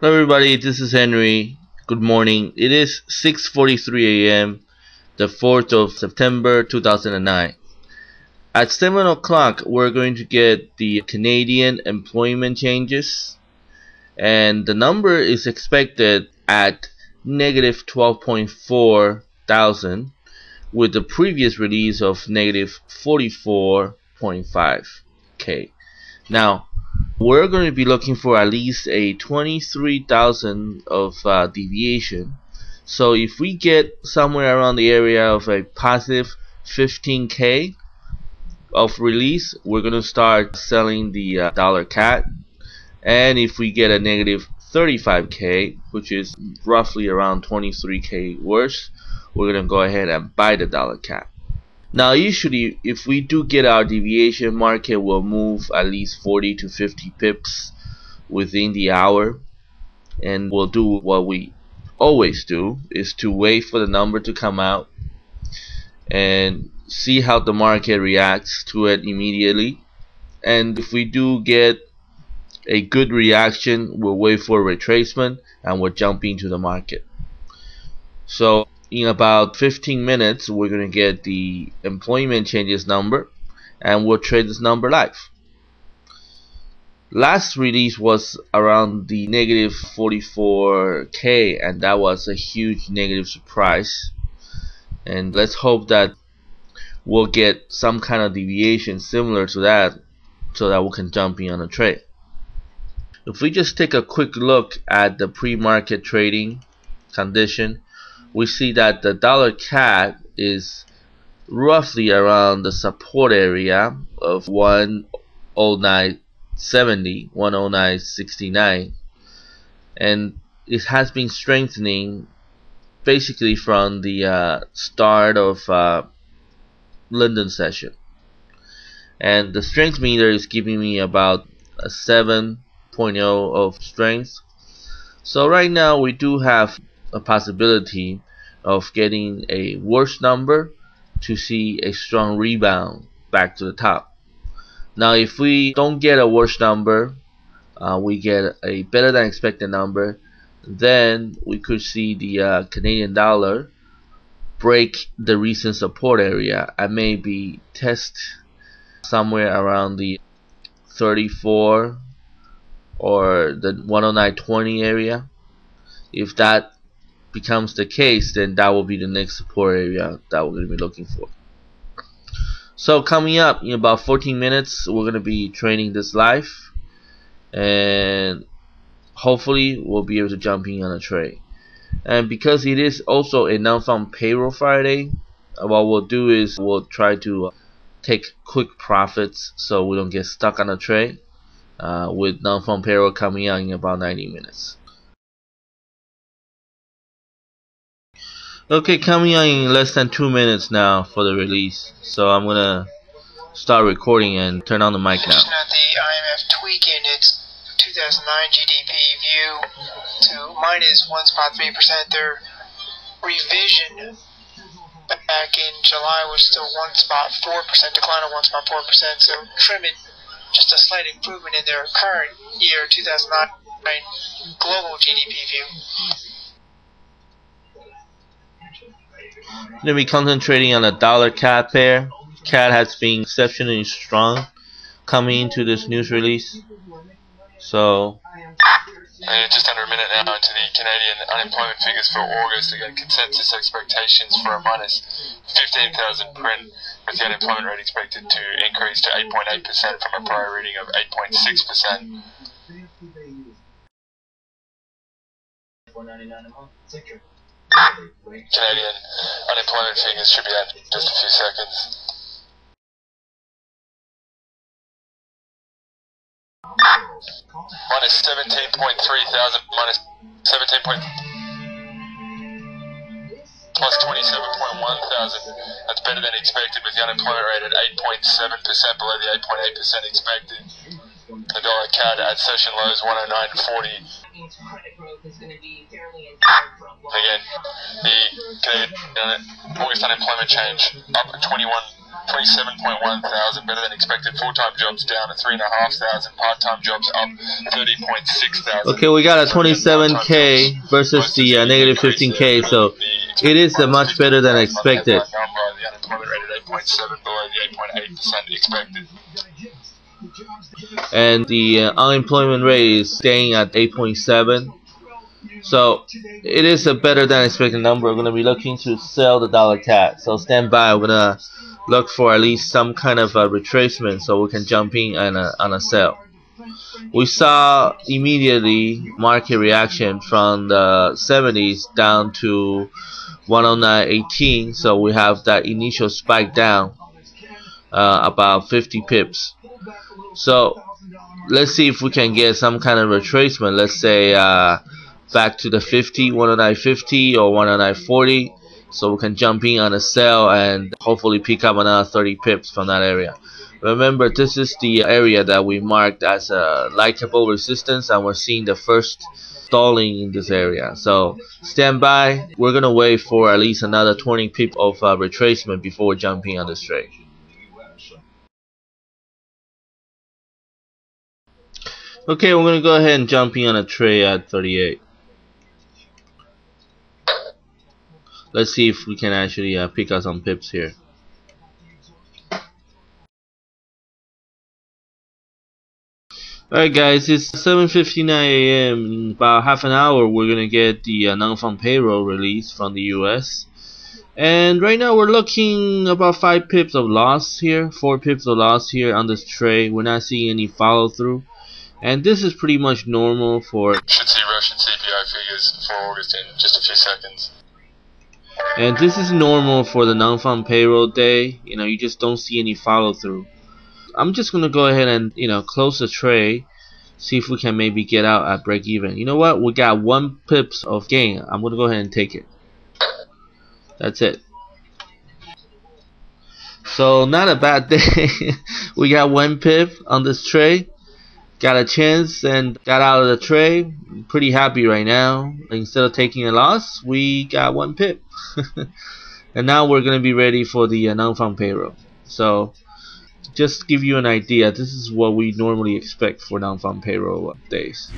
Hello everybody, this is Henry. Good morning. It is 6:43 a.m. the 4th of September 2009. At 7 o'clock we're going to get the Canadian employment changes, and the number is expected at negative 12.4 thousand, with the previous release of negative 44.5k. Now we're going to be looking for at least a 23,000 of deviation. So if we get somewhere around the area of a positive 15k of release, we're going to start selling the dollar CAD. And if we get a negative 35k, which is roughly around 23k worse, we're going to go ahead and buy the dollar CAD. Now usually if we do get our deviation, market will move at least 40 to 50 pips within the hour, and we'll do what we always do, is to wait for the number to come out and see how the market reacts to it immediately. And if we do get a good reaction, we'll wait for a retracement and we'll jump into the market. So in about 15 minutes we're going to get the employment changes number, and we'll trade this number live. Last release was around the negative 44k, and that was a huge negative surprise, and let's hope that we'll get some kind of deviation similar to that so that we can jump in on a trade. If we just take a quick look at the pre-market trading condition, we see that the dollar CAD is roughly around the support area of 109.70, 109.69, and it has been strengthening basically from the start of London session, and the strength meter is giving me about a 7.0 of strength. So right now we do have a possibility of getting a worse number to see a strong rebound back to the top. Now if we don't get a worse number, we get a better than expected number, then we could see the Canadian dollar break the recent support area and maybe test somewhere around the 34 or the 109.20 area. If that becomes the case, then that will be the next support area that we're going to be looking for. So coming up in about 14 minutes we're going to be trading this live, and hopefully we'll be able to jump in on a trade. And because it is also a non-farm payroll Friday, what we'll do is we'll try to take quick profits so we don't get stuck on a trade with non-farm payroll coming out in about 90 minutes. Okay, coming on in less than 2 minutes now for the release. So I'm gonna start recording and turn on the mic now. At the IMF tweaking its 2009 GDP view to minus 1.3%. Their revision back in July was still 1.4%, decline of 1.4%. So trim it, just a slight improvement in their current year 2009 global GDP view. Going to be concentrating on the dollar CAD pair. CAD has been exceptionally strong coming into this news release. So just under a minute now into the Canadian unemployment figures for August. Again, consensus expectations for a minus 15,000 print, with the unemployment rate expected to increase to 8.8% from a prior reading of 8.6%. Canadian unemployment figures should be out in just a few seconds. Minus 17.3 thousand, minus 17. Plus 27.1 thousand. That's better than expected, with the unemployment rate at 8.7%, below the 8.8% expected. The dollar CAD at session lows 109.40. Again, the Canadian August unemployment change up at 21 27.1 thousand, better than expected. Full-time jobs down to 3,500. Part-time jobs up 30.6 thousand. Okay, we got a 27k versus the negative 15k, so it is much better than expected. The unemployment rate at 8.7, below the 8.8% expected. And the unemployment rate is staying at 8.7. So it is a better than expected number. We're going to be looking to sell the dollar CAD. So stand by. We're going to look for at least some kind of a retracement so we can jump in on a sell. We saw immediately market reaction from the 70s down to 109.18. So we have that initial spike down about 50 pips. So let's see if we can get some kind of retracement. Let's say back to the 50, 109.50 or 109.40, so we can jump in on a sell and hopefully pick up another 30 pips from that area. Remember, this is the area that we marked as a likable resistance, and we're seeing the first stalling in this area. So stand by. We're gonna wait for at least another 20 pip of retracement before jumping on this trade. Okay, we're gonna go ahead and jump in on a trade at 38. Let's see if we can actually pick up some pips here. Alright guys, it's 7:59 a.m. In about half an hour we're gonna get the non-farm payroll release from the US. And right now we're looking about 5 pips of loss here, 4 pips of loss here on this trade. We're not seeing any follow through. And this is pretty much normal for... Should see Russian CPI figures for August in just a few seconds. And this is normal for the non-farm payroll day. You know, you just don't see any follow through. I'm just gonna go ahead and close the trade, see if we can maybe get out at break even. You know what? We got 1 pips of gain. I'm gonna go ahead and take it. That's it. So not a bad day. We got 1 pip on this trade. Got a chance and got out of the trade. I'm pretty happy right now. Instead of taking a loss, we got 1 pip. And now we're going to be ready for the non-farm payroll. So just to give you an idea, this is what we normally expect for non-farm payroll days.